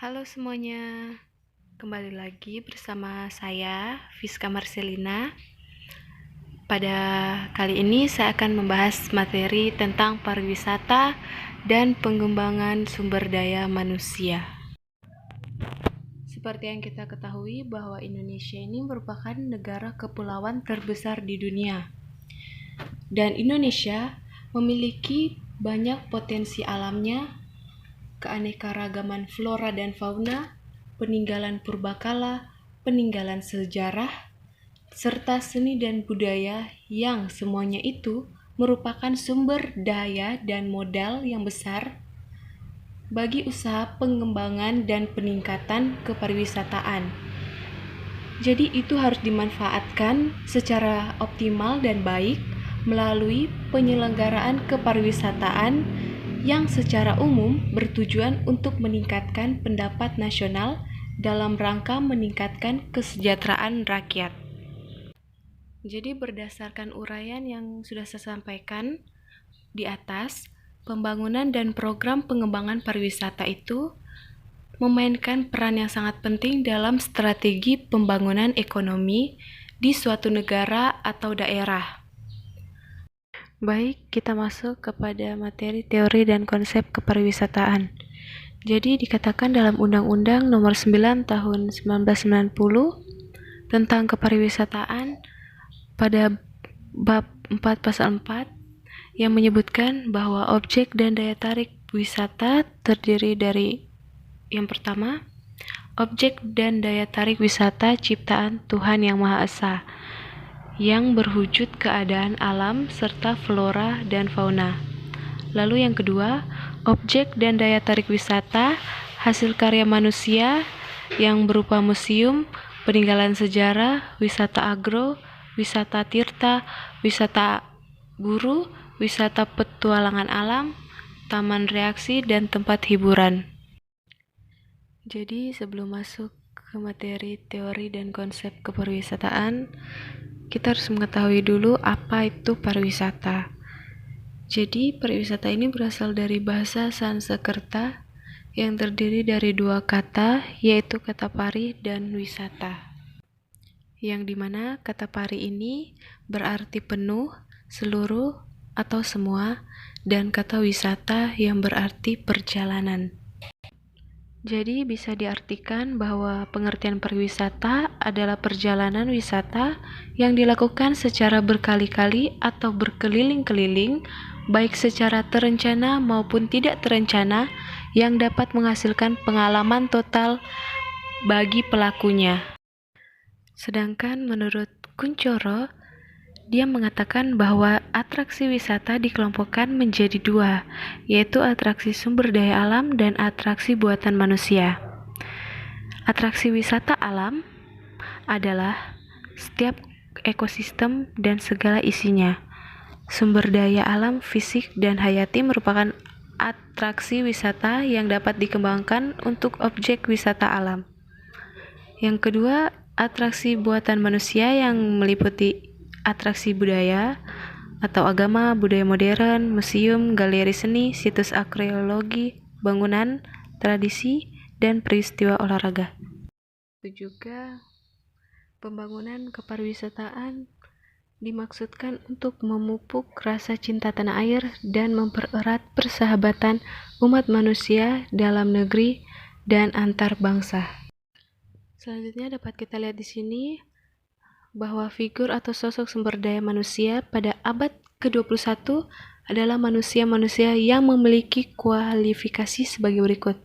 Halo semuanya, kembali lagi bersama saya, Fiska Marcelina. Pada kali ini saya akan membahas materi tentang pariwisata dan pengembangan sumber daya manusia. Seperti yang kita ketahui bahwa Indonesia ini merupakan negara kepulauan terbesar di dunia. Dan Indonesia memiliki banyak potensi alamnya, keanekaragaman flora dan fauna, peninggalan purbakala, peninggalan sejarah, serta seni dan budaya yang semuanya itu merupakan sumber daya dan modal yang besar bagi usaha pengembangan dan peningkatan kepariwisataan. Jadi itu harus dimanfaatkan secara optimal dan baik melalui penyelenggaraan kepariwisataan yang secara umum bertujuan untuk meningkatkan pendapat nasional dalam rangka meningkatkan kesejahteraan rakyat. Jadi berdasarkan uraian yang sudah saya sampaikan di atas, pembangunan dan program pengembangan pariwisata itu memainkan peran yang sangat penting dalam strategi pembangunan ekonomi di suatu negara atau daerah. Baik, kita masuk kepada materi teori dan konsep kepariwisataan. Jadi dikatakan dalam Undang-Undang Nomor 9 Tahun 1990 tentang kepariwisataan pada bab 4 pasal 4 yang menyebutkan bahwa objek dan daya tarik wisata terdiri dari yang pertama, objek dan daya tarik wisata ciptaan Tuhan Yang Maha Esa yang berwujud keadaan alam serta flora dan fauna. Lalu yang kedua, objek dan daya tarik wisata hasil karya manusia yang berupa museum, peninggalan sejarah, wisata agro, wisata tirta, wisata guru, wisata petualangan alam, taman reaksi, dan tempat hiburan. Jadi sebelum masuk ke materi teori dan konsep kepariwisataan, kita harus mengetahui dulu apa itu pariwisata. Jadi pariwisata ini berasal dari bahasa Sanskerta yang terdiri dari dua kata, yaitu kata pari dan wisata. Yang dimana kata pari ini berarti penuh, seluruh, atau semua, dan kata wisata yang berarti perjalanan. Jadi bisa diartikan bahwa pengertian pariwisata adalah perjalanan wisata yang dilakukan secara berkali-kali atau berkeliling-keliling, baik secara terencana maupun tidak terencana, yang dapat menghasilkan pengalaman total bagi pelakunya. Sedangkan menurut Kuncoro, dia mengatakan bahwa atraksi wisata dikelompokkan menjadi dua, yaitu atraksi sumber daya alam dan atraksi buatan manusia. Atraksi wisata alam adalah setiap ekosistem dan segala isinya. Sumber daya alam fisik dan hayati merupakan atraksi wisata yang dapat dikembangkan untuk objek wisata alam. Yang kedua, atraksi buatan manusia yang meliputi atraksi budaya atau agama, budaya modern, museum, galeri seni, situs arkeologi, bangunan, tradisi, dan peristiwa olahraga. Itu juga pembangunan kepariwisataan dimaksudkan untuk memupuk rasa cinta tanah air dan mempererat persahabatan umat manusia dalam negeri dan antar bangsa. Selanjutnya dapat kita lihat di sini bahwa figur atau sosok sumber daya manusia pada abad ke-21 adalah manusia-manusia yang memiliki kualifikasi sebagai berikut.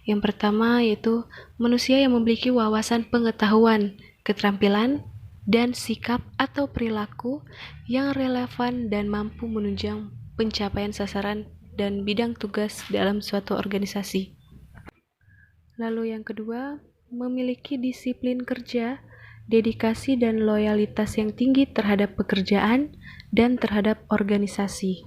Yang pertama yaitu manusia yang memiliki wawasan pengetahuan, keterampilan, dan sikap atau perilaku yang relevan dan mampu menunjang pencapaian sasaran dan bidang tugas dalam suatu organisasi. Lalu yang kedua, memiliki disiplin kerja, dedikasi dan loyalitas yang tinggi terhadap pekerjaan dan terhadap organisasi.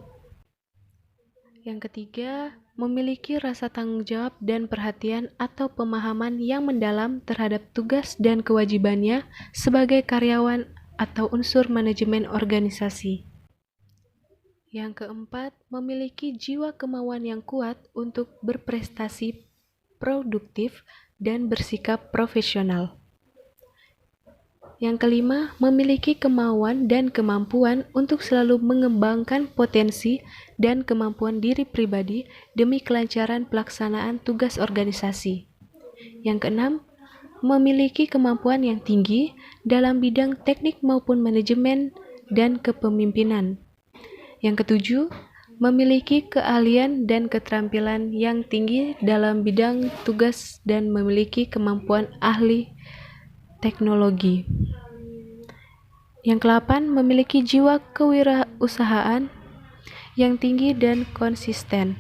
Yang ketiga, memiliki rasa tanggung jawab dan perhatian atau pemahaman yang mendalam terhadap tugas dan kewajibannya sebagai karyawan atau unsur manajemen organisasi. Yang keempat, memiliki jiwa kemauan yang kuat untuk berprestasi produktif dan bersikap profesional. Yang kelima, memiliki kemauan dan kemampuan untuk selalu mengembangkan potensi dan kemampuan diri pribadi demi kelancaran pelaksanaan tugas organisasi. Yang keenam, memiliki kemampuan yang tinggi dalam bidang teknik maupun manajemen dan kepemimpinan. Yang ketujuh, memiliki keahlian dan keterampilan yang tinggi dalam bidang tugas dan memiliki kemampuan ahli teknologi. Yang ke-8, memiliki jiwa kewirausahaan yang tinggi dan konsisten.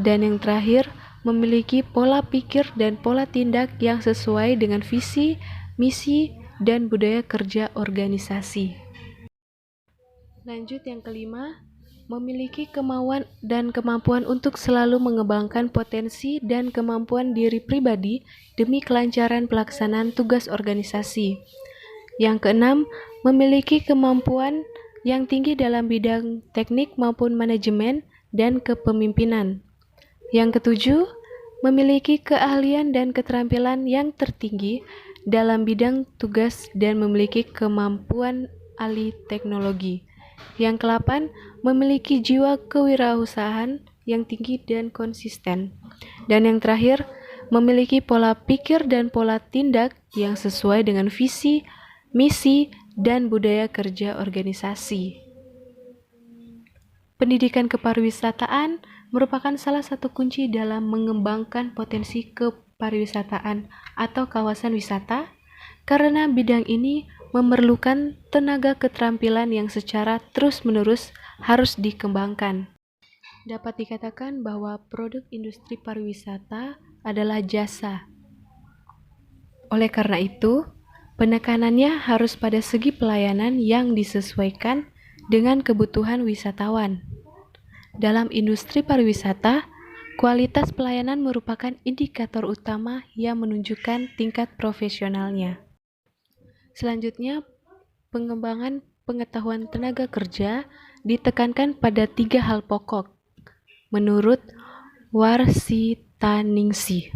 Dan yang terakhir, memiliki pola pikir dan pola tindak yang sesuai dengan visi, misi, dan budaya kerja organisasi. Lanjut yang kelima, memiliki kemauan dan kemampuan untuk selalu mengembangkan potensi dan kemampuan diri pribadi demi kelancaran pelaksanaan tugas organisasi. Yang keenam, memiliki kemampuan yang tinggi dalam bidang teknik maupun manajemen dan kepemimpinan. Yang ketujuh, memiliki keahlian dan keterampilan yang tertinggi dalam bidang tugas dan memiliki kemampuan ahli teknologi. Yang ke-8, memiliki jiwa kewirausahaan yang tinggi dan konsisten. Dan yang terakhir, memiliki pola pikir dan pola tindak yang sesuai dengan visi, misi, dan budaya kerja organisasi. Pendidikan kepariwisataan merupakan salah satu kunci dalam mengembangkan potensi kepariwisataan atau kawasan wisata, karena bidang ini memerlukan tenaga keterampilan yang secara terus-menerus harus dikembangkan. Dapat dikatakan bahwa produk industri pariwisata adalah jasa. Oleh karena itu, penekanannya harus pada segi pelayanan yang disesuaikan dengan kebutuhan wisatawan. Dalam industri pariwisata, kualitas pelayanan merupakan indikator utama yang menunjukkan tingkat profesionalnya. Selanjutnya, pengembangan pengetahuan tenaga kerja ditekankan pada 3 hal pokok, menurut Warsitaningsih.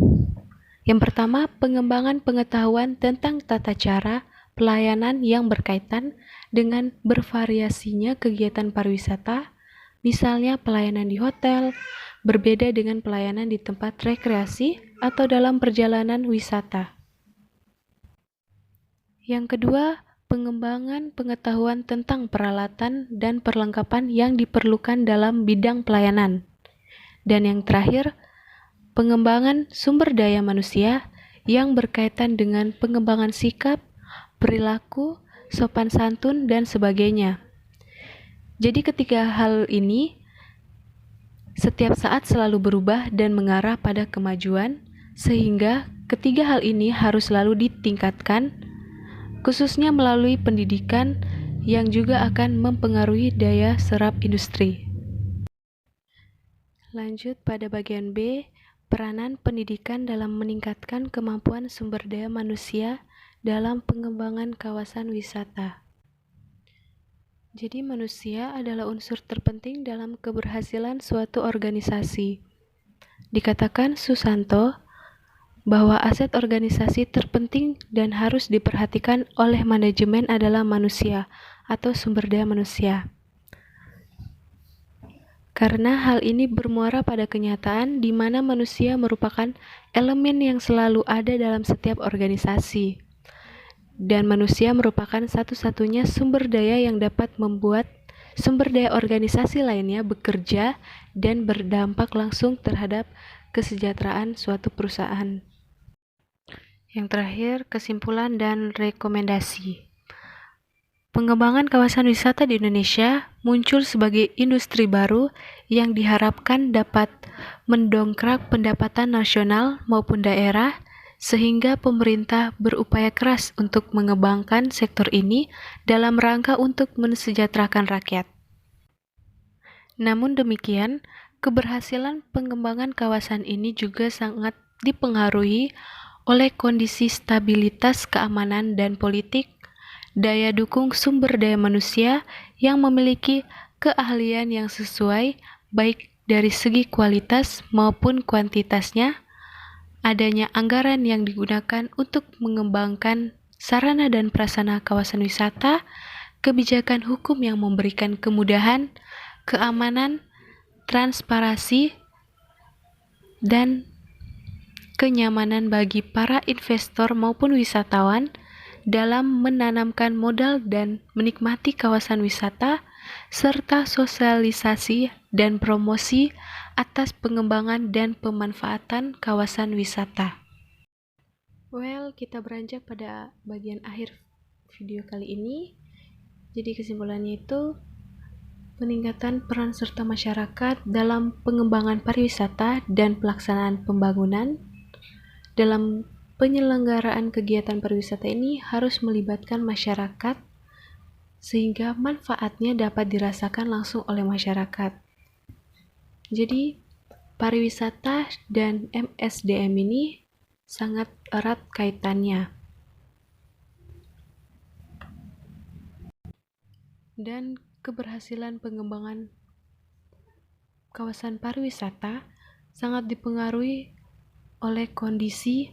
Yang pertama, pengembangan pengetahuan tentang tata cara pelayanan yang berkaitan dengan bervariasinya kegiatan pariwisata, misalnya pelayanan di hotel, berbeda dengan pelayanan di tempat rekreasi atau dalam perjalanan wisata. Yang kedua, pengembangan pengetahuan tentang peralatan dan perlengkapan yang diperlukan dalam bidang pelayanan. Dan yang terakhir, pengembangan sumber daya manusia yang berkaitan dengan pengembangan sikap, perilaku, sopan santun, dan sebagainya. Jadi ketiga hal ini setiap saat selalu berubah dan mengarah pada kemajuan, sehingga ketiga hal ini harus selalu ditingkatkan, khususnya melalui pendidikan yang juga akan mempengaruhi daya serap industri. Lanjut pada bagian B, peranan pendidikan dalam meningkatkan kemampuan sumber daya manusia dalam pengembangan kawasan wisata. Jadi manusia adalah unsur terpenting dalam keberhasilan suatu organisasi. Dikatakan Susanto bahwa aset organisasi terpenting dan harus diperhatikan oleh manajemen adalah manusia atau sumber daya manusia. Karena hal ini bermuara pada kenyataan di mana manusia merupakan elemen yang selalu ada dalam setiap organisasi. Dan manusia merupakan satu-satunya sumber daya yang dapat membuat sumber daya organisasi lainnya bekerja dan berdampak langsung terhadap kesejahteraan suatu perusahaan. Yang terakhir, kesimpulan dan rekomendasi. Pengembangan kawasan wisata di Indonesia muncul sebagai industri baru yang diharapkan dapat mendongkrak pendapatan nasional maupun daerah, sehingga pemerintah berupaya keras untuk mengembangkan sektor ini dalam rangka untuk mensejahterakan rakyat. Namun demikian, keberhasilan pengembangan kawasan ini juga sangat dipengaruhi oleh kondisi stabilitas keamanan dan politik, daya dukung sumber daya manusia yang memiliki keahlian yang sesuai baik dari segi kualitas maupun kuantitasnya, adanya anggaran yang digunakan untuk mengembangkan sarana dan prasarana kawasan wisata, kebijakan hukum yang memberikan kemudahan, keamanan, transparansi, dan kenyamanan bagi para investor maupun wisatawan dalam menanamkan modal dan menikmati kawasan wisata, serta sosialisasi dan promosi atas pengembangan dan pemanfaatan kawasan wisata. Well, kita beranjak pada bagian akhir video kali ini. Jadi kesimpulannya itu, peningkatan peran serta masyarakat dalam pengembangan pariwisata dan pelaksanaan pembangunan. Dalam penyelenggaraan kegiatan pariwisata ini harus melibatkan masyarakat sehingga manfaatnya dapat dirasakan langsung oleh masyarakat. Jadi, pariwisata dan MSDM ini sangat erat kaitannya. Dan keberhasilan pengembangan kawasan pariwisata sangat dipengaruhi oleh kondisi,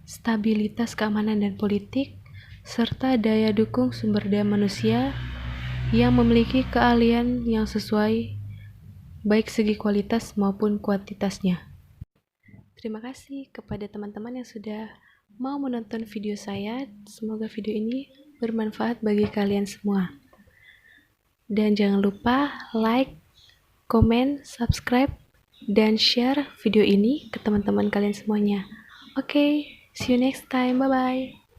stabilitas keamanan dan politik, serta daya dukung sumber daya manusia yang memiliki keahlian yang sesuai baik segi kualitas maupun kuantitasnya. Terima kasih kepada teman-teman yang sudah mau menonton video saya. Semoga video ini bermanfaat bagi kalian semua. Dan jangan lupa like, komen, subscribe, dan share video ini ke teman-teman kalian semuanya. Oke, see you next time. Bye-bye.